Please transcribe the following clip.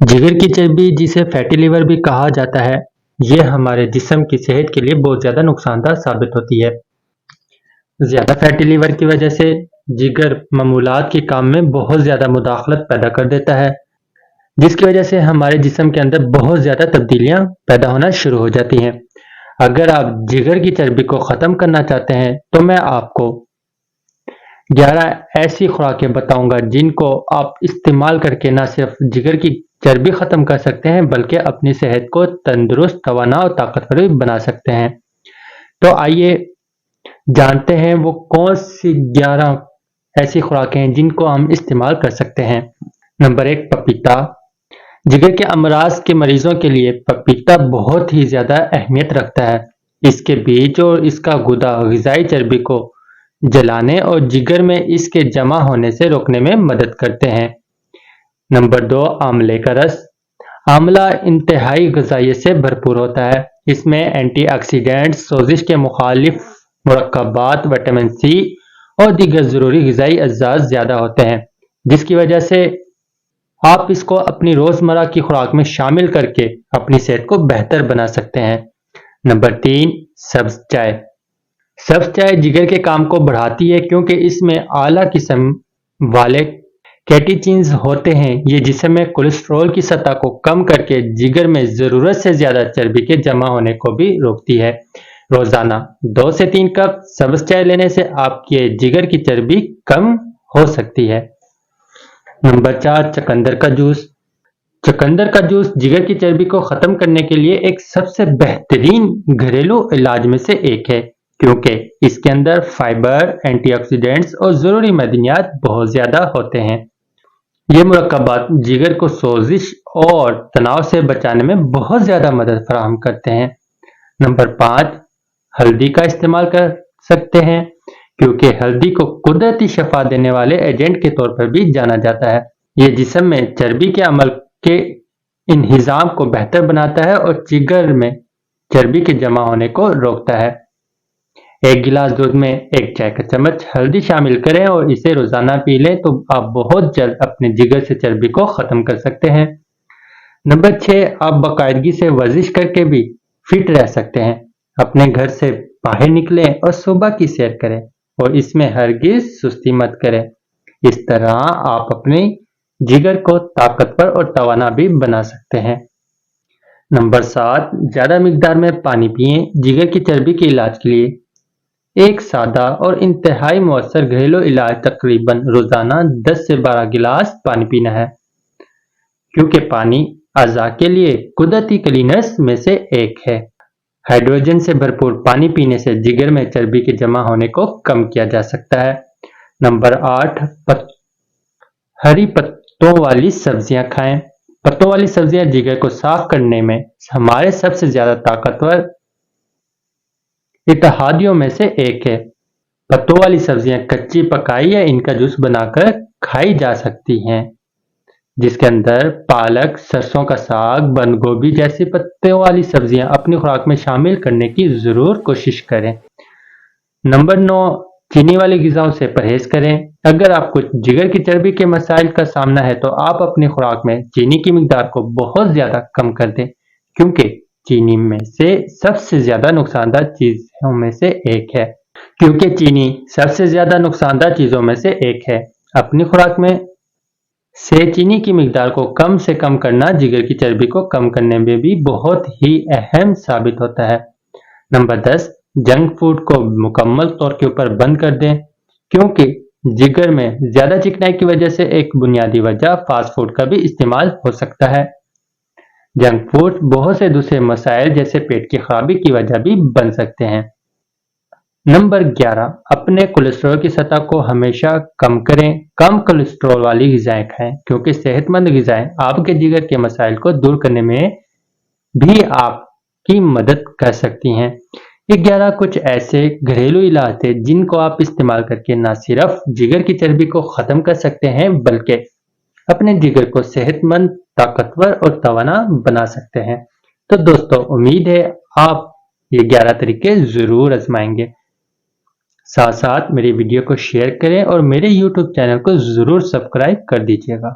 जिगर की चर्बी, जिसे फैटी लिवर भी कहा जाता है, ये हमारे जिस्म की सेहत के लिए बहुत ज़्यादा नुकसानदार साबित होती है। ज़्यादा फैटी लिवर की वजह से जिगर मामूलात के काम में बहुत ज़्यादा मुदाखलत पैदा कर देता है, जिसकी वजह से हमारे जिस्म के अंदर बहुत ज़्यादा तब्दीलियां पैदा होना शुरू हो जाती हैं। अगर आप जिगर की चर्बी को ख़त्म करना चाहते हैं तो मैं आपको 11 ऐसी खुराकें बताऊंगा जिनको आप इस्तेमाल करके ना सिर्फ जिगर की चर्बी ख़त्म कर सकते हैं बल्कि अपनी सेहत को तंदुरुस्त, तवाना और ताकतवर भी बना सकते हैं। तो आइए जानते हैं वो कौन सी 11 ऐसी खुराकें हैं जिनको हम इस्तेमाल कर सकते हैं। नंबर 1, पपीता। जिगर के अमराज के मरीजों के लिए पपीता बहुत ही ज़्यादा अहमियत रखता है। इसके बीज और इसका गुदा ग़िज़ाई चर्बी को जलाने और जिगर में इसके जमा होने से रोकने में मदद करते हैं। नंबर 2, आंवले का रस। आंवला इंतहाई ग़िज़ाइयत से भरपूर होता है। इसमें एंटीऑक्सीडेंट्स, सोजिश के मुखालिफ मुरक्कबात, विटामिन सी और दीगर ज़रूरी ग़िज़ाई अज्जा ज़्यादा होते हैं, जिसकी वजह से आप इसको अपनी रोज़मर्रा की खुराक में शामिल करके अपनी सेहत को बेहतर बना सकते हैं। नंबर 3, सब्ज़ चाय। सब्ज़ चाय जिगर के काम को बढ़ाती है क्योंकि इसमें आला किस्म वाले कैटेचिन्स होते हैं। ये जिस्म में कोलेस्ट्रॉल की सतह को कम करके जिगर में ज़रूरत से ज़्यादा चर्बी के जमा होने को भी रोकती है। रोज़ाना 2 से 3 कप सब्ज़ चाय लेने से आपके जिगर की चर्बी कम हो सकती है। नंबर 4, चकंदर का जूस। चकंदर का जूस जिगर की चर्बी को ख़त्म करने के लिए एक सबसे बेहतरीन घरेलू इलाज में से एक है, क्योंकि इसके अंदर फाइबर, एंटीऑक्सीडेंट्स और ज़रूरी मदनियात बहुत ज़्यादा होते हैं। ये मुरक्कबात जिगर को सोजिश और तनाव से बचाने में बहुत ज़्यादा मदद फराहम करते हैं। नंबर 5, हल्दी का इस्तेमाल कर सकते हैं, क्योंकि हल्दी को कुदरती शफा देने वाले एजेंट के तौर पर भी जाना जाता है। ये जिस्म में चर्बी के अमल के इंहिज़ाम को बेहतर बनाता है और जिगर में चर्बी के जमा होने को रोकता है। 1 गिलास दूध में 1 चाय का चम्मच हल्दी शामिल करें और इसे रोज़ाना पी लें तो आप बहुत जल्द अपने जिगर से चर्बी को ख़त्म कर सकते हैं। नंबर 6, आप बाकायदगी से वर्जिश करके भी फिट रह सकते हैं। अपने घर से बाहर निकलें और सुबह की सैर करें और इसमें हरगिज़ सुस्ती मत करें। इस तरह आप अपने जिगर को ताकतवर और तवाना भी बना सकते हैं। नंबर 7, ज़्यादा मिकदार में पानी पिएं। जिगर की चर्बी के इलाज के लिए एक सादा और इंतहाई मौसर घरेलू इलाज तकरीबन रोज़ाना 10 से 12 गिलास पानी पीना है, क्योंकि पानी अज़ा के लिए कुदरती क्लीनर्स में से एक है। हाइड्रोजन से भरपूर पानी पीने से जिगर में चर्बी के जमा होने को कम किया जा सकता है। नंबर 8, हरी पत्तों वाली सब्जियां खाएं। पत्तों वाली सब्जियां जिगर को साफ करने में हमारे सबसे ज़्यादा ताकतवर इत्तेहादियों में से एक है। पत्तों वाली सब्जियां कच्ची, पकाई या इनका जूस बनाकर खाई जा सकती हैं, जिसके अंदर पालक, सरसों का साग, बंद गोभी जैसी पत्तों वाली सब्जियां अपनी खुराक में शामिल करने की ज़रूर कोशिश करें। नंबर 9, चीनी वाली ग़िज़ाओं से परहेज करें। अगर आपको जिगर की चर्बी के मसाइल का सामना है तो आप अपनी खुराक में चीनी की मिकदार को बहुत ज़्यादा कम कर दें, क्योंकि चीनी में से सबसे ज़्यादा नुकसानदार चीज़ों में से एक है। अपनी खुराक में से चीनी की मिकदार को कम से कम करना जिगर की चर्बी को कम करने में भी बहुत ही अहम साबित होता है। नंबर 10, जंक फूड को मुकम्मल तौर के ऊपर बंद कर दें, क्योंकि जिगर में ज़्यादा चिकनाई की वजह से एक बुनियादी वजह फास्ट फूड का भी इस्तेमाल हो सकता है। जंक फूड बहुत से दूसरे मसाइल जैसे पेट की खराबी की वजह भी बन सकते हैं। नंबर 11, अपने कोलेस्ट्रॉल की सतह को हमेशा कम करें। कम कोलेस्ट्रॉल वाली ग़िज़ाएं खाएं, क्योंकि सेहतमंद ग़िज़ाएं आपके जिगर के मसाइल को दूर करने में भी आपकी मदद कर सकती हैं। ये 11 कुछ ऐसे घरेलू इलाज थे जिनको आप इस्तेमाल करके न सिर्फ जिगर की चर्बी को ख़त्म कर सकते हैं बल्कि अपने जिगर को सेहतमंद, ताकतवर और तवाना बना सकते हैं। तो दोस्तों, उम्मीद है आप ये 11 तरीके ज़रूर आजमाएंगे। साथ साथ मेरी वीडियो को शेयर करें और मेरे YouTube चैनल को ज़रूर सब्सक्राइब कर दीजिएगा।